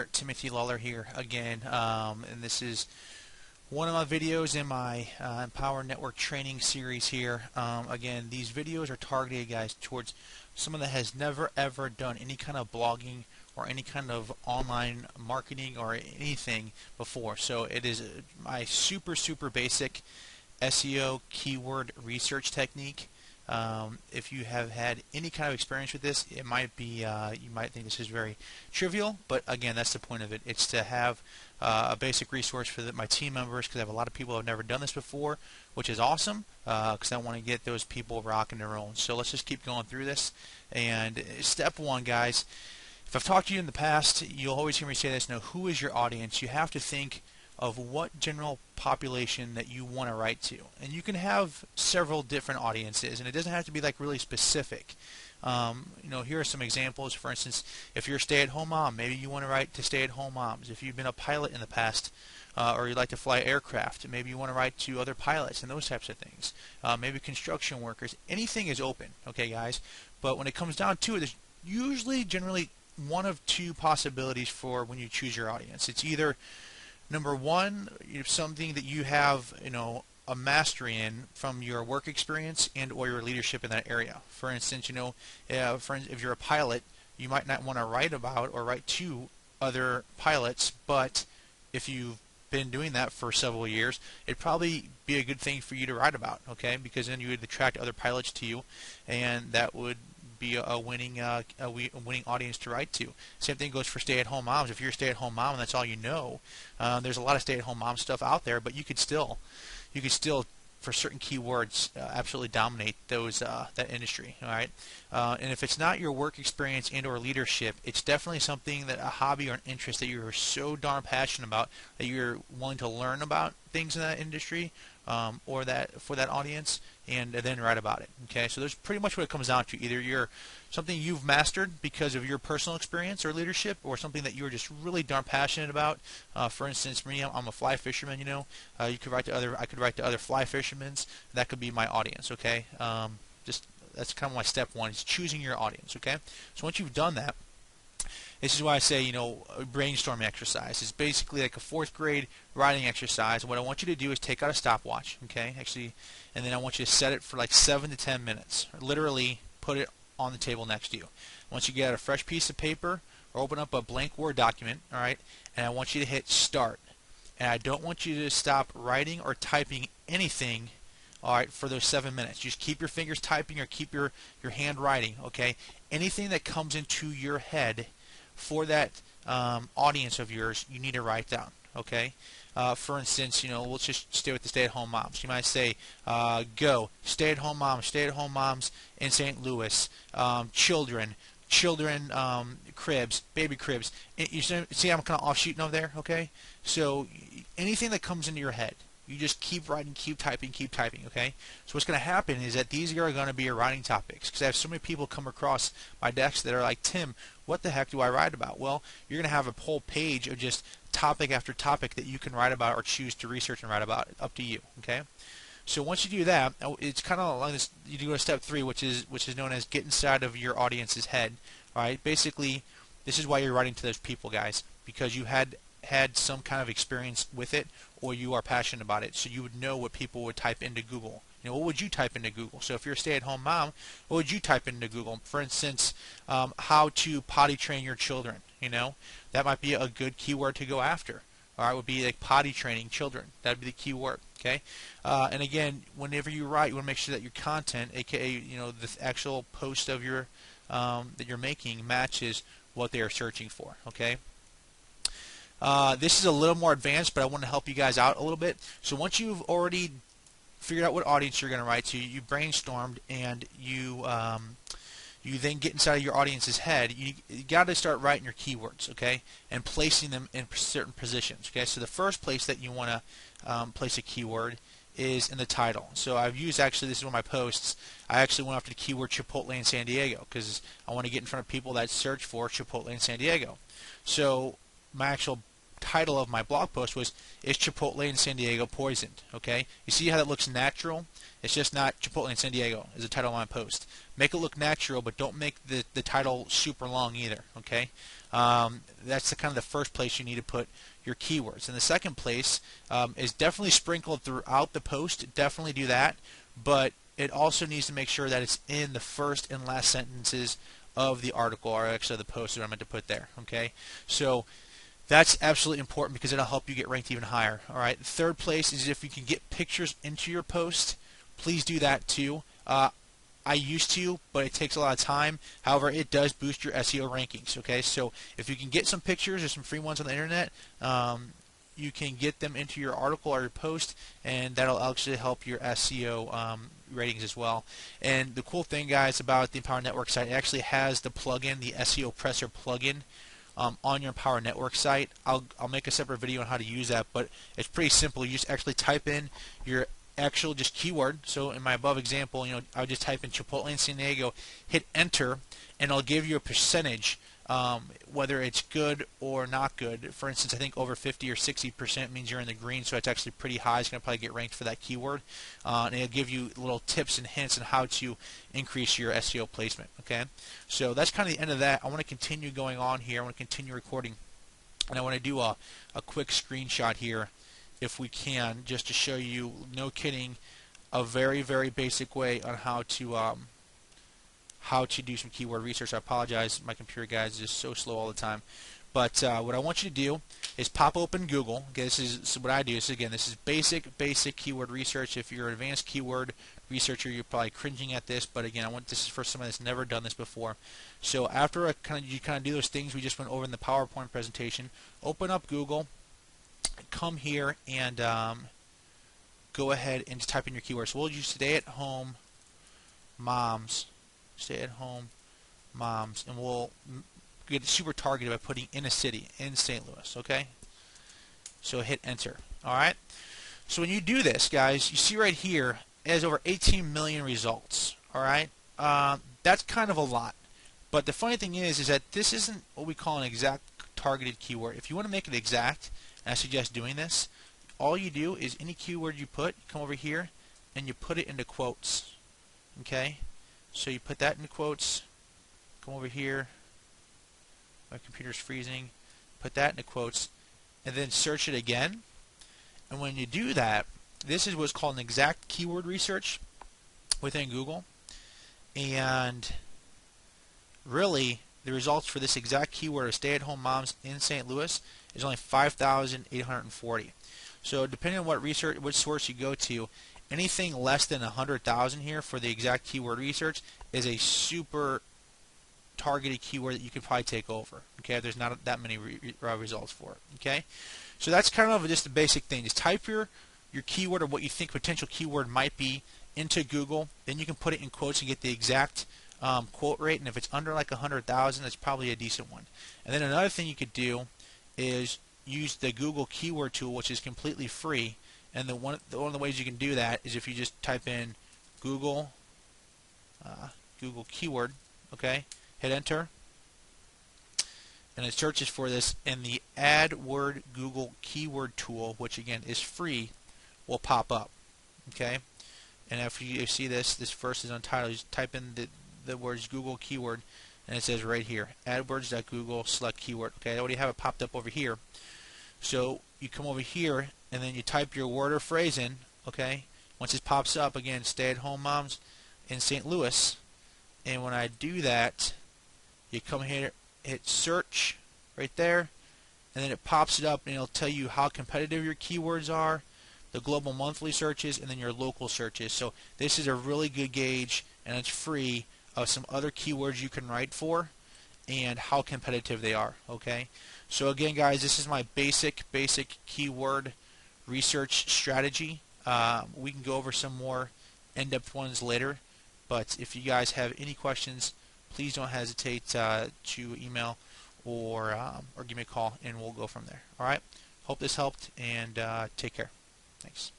Timothy Lawler here again, and this is one of my videos in my Empower Network training series here. Again, these videos are targeted, guys, towards someone that has never ever done any kind of blogging or any kind of online marketing or anything before. So it is my super basic SEO keyword research technique. If you have had any kind of experience with this, it might be you might think this is very trivial, but again, that's the point of it. It's to have a basic resource for my team members, because I have a lot of people who have never done this before, which is awesome, because I want to get those people rocking their own. So let's just keep going through this. And step one, guys, if I've talked to you in the past, you'll always hear me say this. Now, who is your audience? You have to think of what general population that you want to write to, and you can have several different audiences, and it doesn't have to be like really specific. Here are some examples. For instance, if you're a stay-at-home mom, maybe you want to write to stay-at-home moms. If you've been a pilot in the past, or you like to fly aircraft, maybe you want to write to other pilots and those types of things. Maybe construction workers. Anything is open, okay, guys? But when it comes down to it, there's usually generally one of two possibilities for when you choose your audience. It's either number one, something that you have, a mastery in from your work experience and or your leadership in that area. For instance, if you're a pilot, you might not want to write about or write to other pilots, but if you've been doing that for several years, it'd probably be a good thing for you to write about, okay? Because then you would attract other pilots to you, and that would be a winning audience to write to. Same thing goes for stay-at-home moms. If you're a stay-at-home mom and that's all you know, there's a lot of stay-at-home mom stuff out there, but you could still for certain keywords absolutely dominate those that industry. All right, and if it's not your work experience and or leadership, it's definitely something that a hobby or an interest that you're so darn passionate about that you're willing to learn about things in that industry, or that for that audience, and then write about it. Okay, so there's pretty much what it comes down to. Either you're something you've mastered because of your personal experience or leadership, or something that you're just really darn passionate about. For instance, me, I'm a fly fisherman. You could write to other. I could write to other fly fishermen. That could be my audience. Okay, that's kind of my step one, is choosing your audience. Okay, so once you've done that, this is why I say, a brainstorming exercise. It's basically like a 4th grade writing exercise. What I want you to do is take out a stopwatch, okay, and then I want you to set it for like 7 to 10 minutes. Literally put it on the table next to you. Once you get out a fresh piece of paper or open up a blank Word document, all right, and I want you to hit start. And I don't want you to stop writing or typing anything, all right, for those 7 minutes. Just keep your fingers typing or keep your hand writing, okay? Anything that comes into your head for that audience of yours, you need to write down, okay? For instance, let's just stay with the stay-at-home moms. You might say, go, stay-at-home moms in St. Louis, children, cribs, baby cribs. You see I'm kind of offshooting over there, okay? So anything that comes into your head, you just keep writing, keep typing, okay? So what's going to happen is that these are going to be your writing topics, because I have so many people come across my desk that are like, Tim, what the heck do I write about? Well, you're going to have a whole page of just topic after topic that you can write about or choose to research and write about. Up to you, okay? So once you do that, it's kind of along this. You do a step 3, which is known as get inside of your audience's head. All right, basically, this is why you're writing to those people, guys, because you had some kind of experience with it, or you are passionate about it, so you would know what people would type into Google. What would you type into Google? So if you're a stay-at-home mom, what would you type into Google? For instance, how to potty train your children. That might be a good keyword to go after. All right, would be like potty training children. That would be the keyword. Okay, and again, whenever you write, you want to make sure that your content, aka the actual post of your that you're making, matches what they are searching for. Okay. This is a little more advanced, but I want to help you guys out a little bit. So once you've already figured out what audience you're going to write to, you brainstormed, and you then get inside of your audience's head, you got to start writing your keywords, okay, and placing them in certain positions. Okay, so the first place that you want to place a keyword is in the title. So I've used, actually, this is one of my posts, I actually went after the keyword Chipotle in San Diego, because I want to get in front of people that search for Chipotle in San Diego. So my actual title of my blog post was, is Chipotle in San Diego poisoned? Okay, you see how that looks natural? It's just not Chipotle in San Diego is the title of my post. Make it look natural, but don't make the title super long either. Okay, That's kind of the first place you need to put your keywords. And the second place is definitely sprinkled throughout the post. Definitely do that, but it also needs to make sure that it's in the first and last sentences of the article, or actually the post that I'm meant to put there. Okay, so that's absolutely important because it'll help you get ranked even higher. All right. Third place is if you can get pictures into your post. Please do that too. I used to, but it takes a lot of time. However, it does boost your SEO rankings. Okay, so if you can get some pictures or some free ones on the internet, you can get them into your article or your post, and that'll actually help your SEO ratings as well. And the cool thing, guys, about the Empower Network site, it actually has the plugin, the SEO Presser plugin, on your Empower Network site. I'll make a separate video on how to use that, but it's pretty simple. You just actually type in your actual just keyword. So in my above example, I would just type in Chipotle in San Diego, hit enter, and it'll give you a percentage, whether it's good or not good. For instance, I think over 50 or 60% means you're in the green, so it's actually pretty high. It's going to probably get ranked for that keyword, and it'll give you little tips and hints on how to increase your SEO placement. Okay, so that's kind of the end of that. I want to continue going on here. I want to continue recording, and I want to do a quick screenshot here, if we can, just to show you, no kidding, a very, very basic way on how to do some keyword research. I apologize, my computer, guys, is just so slow all the time. But what I want you to do is pop open Google. Okay, this is what I do. This is basic keyword research. If you're an advanced keyword researcher, you're probably cringing at this. But again, this is for somebody that's never done this before. So after you kind of do those things we just went over in the PowerPoint presentation, open up Google. Come here and go ahead and just type in your keywords. So we'll use stay-at-home moms, and we'll get super targeted by putting in a city, in St. Louis. Okay, so hit enter. All right. So when you do this, guys, you see right here it has over 18 million results. All right, that's kind of a lot. But the funny thing is that this isn't what we call an exact targeted keyword. If you want to make it exact, and I suggest doing this, all you do is any keyword you put, you come over here and you put it into quotes. Okay, so you put that into quotes, come over here, my computer's freezing, put that into quotes, and then search it again. And when you do that, this is what's called an exact keyword research within Google. And really, the results for this exact keyword of stay-at-home moms in St. Louis is only 5,840. So depending on which source you go to, anything less than 100,000 here for the exact keyword research is a super targeted keyword that you could probably take over. Okay, there's not that many results for it. Okay, so that's kind of just a basic thing. Just type your keyword or what you think potential keyword might be into Google. Then you can put it in quotes and get the exact quote rate. And if it's under like 100,000, that's probably a decent one. And then another thing you could do is use the Google keyword tool, which is completely free. And one of the ways you can do that is if you just type in Google keyword, okay, hit enter, and it searches for this, and the AdWord Google keyword tool, which again is free, will pop up. Okay, and after you see this first is untitled, you just type in the words Google keyword, and it says right here, AdWords.Google select keyword. Okay, I already have it popped up over here. So you come over here and then you type your word or phrase in. Okay, once it pops up, again, stay-at-home moms in St. Louis, and when I do that, you come here, hit search right there, and then it pops it up and it'll tell you how competitive your keywords are, the global monthly searches, and then your local searches. So this is a really good gauge, and it's free, of some other keywords you can write for and how competitive they are. Okay, so again, guys, this is my basic keyword research strategy. We can go over some more in-depth ones later, but if you guys have any questions, please don't hesitate to email or give me a call, and we'll go from there. All right, hope this helped, and take care. Thanks.